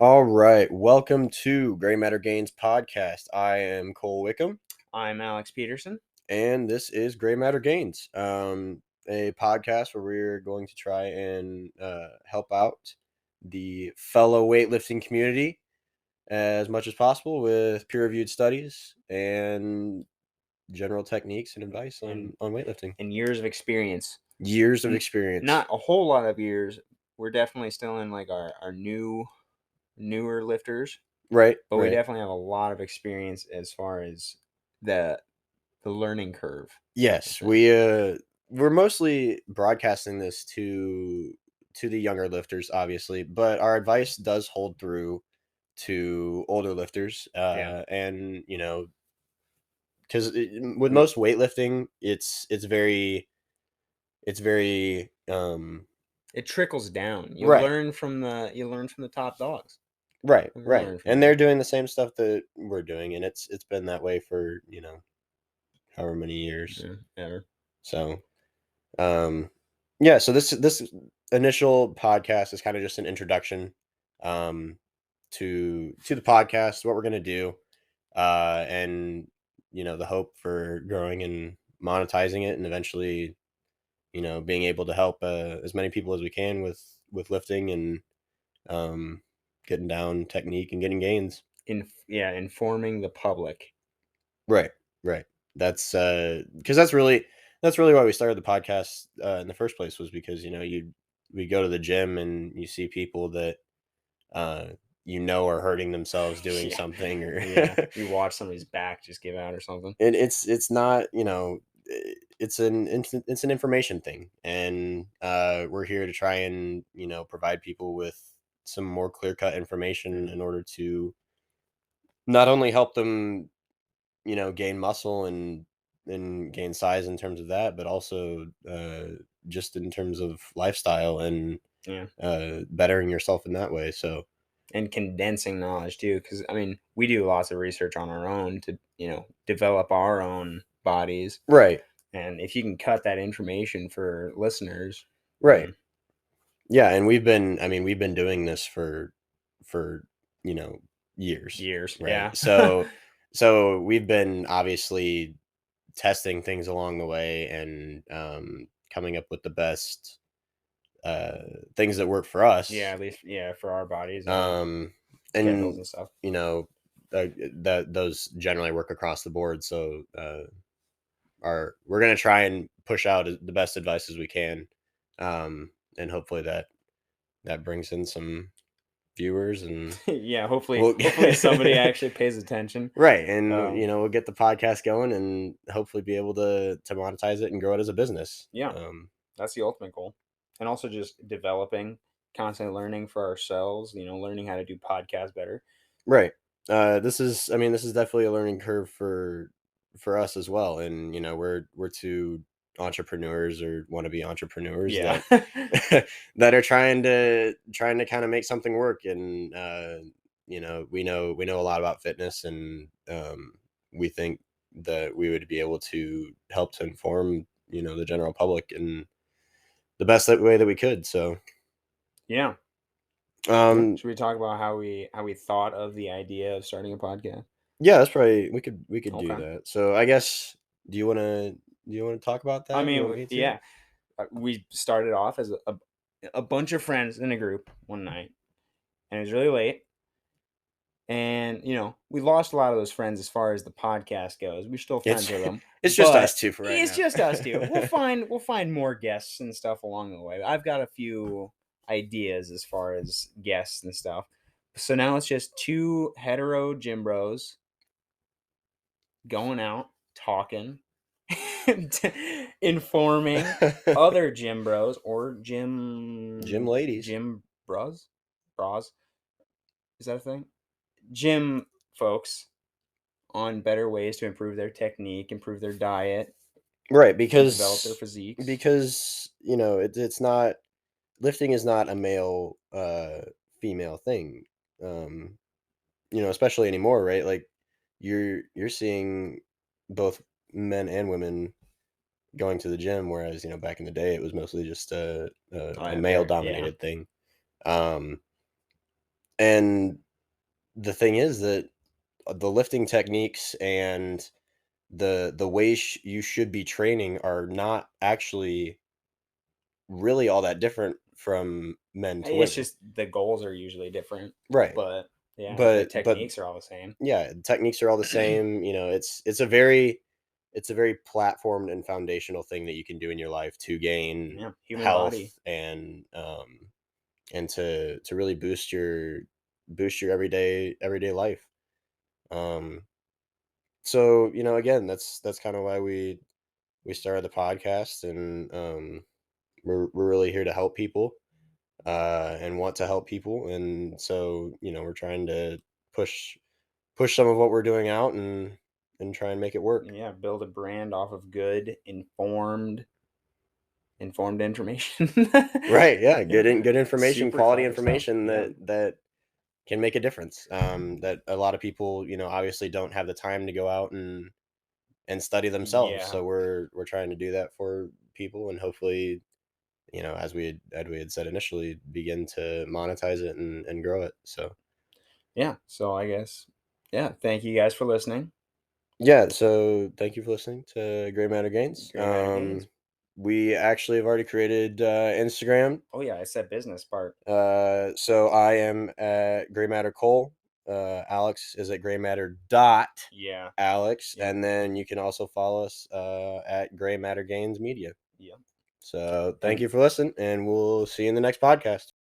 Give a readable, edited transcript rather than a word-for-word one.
All right, welcome to Gray Matter Gains podcast. I am Cole Wickham, I'm Alex Peterson. and this is Gray Matter Gains, a podcast where we're going to try and help out the fellow weightlifting community as much as possible with peer-reviewed studies and general techniques and advice on weightlifting. And years of experience. Years of experience. Not a whole lot of years. We're definitely still in like our newer lifters, right, but right. we definitely have a lot of experience as far as the learning curve. Yes, we're mostly broadcasting this to the younger lifters, obviously, but our advice does hold through to older lifters. Yeah. And because with most weightlifting, it's very It trickles down. You right, learn from the top dogs. right, We're right, learning from and them. they're doing the same stuff that we're doing, and it's been that way for however many years. Yeah, ever. So, yeah. So this initial podcast is kind of just an introduction, to the podcast, what we're gonna do, and the hope for growing and monetizing it, and eventually, being able to help as many people as we can with lifting and getting down technique and getting gains. Informing the public. Right, right. That's because that's really why we started the podcast in the first place, was because we go to the gym and you see people that uh are hurting themselves doing Yeah. something, or You watch somebody's back just give out or something. it's not, it's it's an information thing, and we're here to try and provide people with some more clear-cut information in order to not only help them gain muscle and gain size in terms of that, but also just in terms of lifestyle and Yeah. bettering yourself in that way. So And condensing knowledge too, because we do lots of research on our own to develop our own bodies, right, and if you can cut that information for listeners, right, yeah, and we've been doing this for years, years. right? Yeah. So we've been obviously testing things along the way, and coming up with the best things that work for us. At least for our bodies, um schedules and and stuff. you know that those generally work across the board, so we're going to try and push out the best advice as we can, and hopefully that brings in some viewers, and Yeah, hopefully we'll hopefully somebody actually pays attention. right, and we'll get the podcast going and hopefully be able to monetize it and grow it as a business. Yeah, that's the ultimate goal. And also just developing, constantly learning for ourselves, learning how to do podcasts better. Right. This is definitely a learning curve for us as well. And we're two entrepreneurs, or wannabe entrepreneurs, Yeah. that that are trying to kind of make something work. And we know a lot about fitness, and we think that we would be able to help to inform the general public in the best way that we could. So Yeah. um Should we talk about how we thought of the idea of starting a podcast? yeah, that's probably, we could do Okay. that. So I guess, do you want to talk about that? You want me to? Yeah. We started off as a bunch of friends in a group one night, and it was really late. And we lost a lot of those friends as far as the podcast goes. We're still friends with them. It's just But us two for right it's now. just us two. We'll find more guests and stuff along the way. I've got a few ideas as far as guests and stuff. So now it's just two hetero gym bros going out, talking, informing other gym bros or gym ladies. gym bros. Is that a thing? Gym folks on better ways to improve their technique, improve their diet, Right, develop their physiques. because it's not, lifting is not a male female thing. Especially anymore, right? Like, you're seeing both men and women going to the gym, whereas back in the day it was mostly just a male dominated thing. Um And the thing is that the lifting techniques and the way you should be training are not actually really all that different from men to It's women. just the goals are usually different, Right. but yeah, the But techniques are all the same. yeah, the techniques are all the same. It's a very platformed and foundational thing that you can do in your life to gain Yeah, human health body. and to really boost your everyday life. Um so, again, that's kind of why we started the podcast, and we're really here to help people and want to help people, and so we're trying to push push some of what we're doing out and try and make it work. Yeah, build a brand off of good, informed information. Right, yeah, Yeah, good information, super quality clever stuff. information Yeah, that can make a difference. That a lot of people, obviously don't have the time to go out and study themselves. yeah, So we're trying to do that for people, and hopefully, as we had said initially, begin to monetize it and grow it. So yeah. So I guess, yeah. Thank you guys for listening. yeah, so thank you for listening to Gray Matter Gains. Gray Matter Gains. We actually have already created Instagram. Oh yeah, I said business part. So I am at Gray Matter Cole. Alex is at Gray Matter dot Yeah. Alex, Yep. and then you can also follow us at Gray Matter Gains Media. Yep. So thank And you for listening, and we'll see you in the next podcast.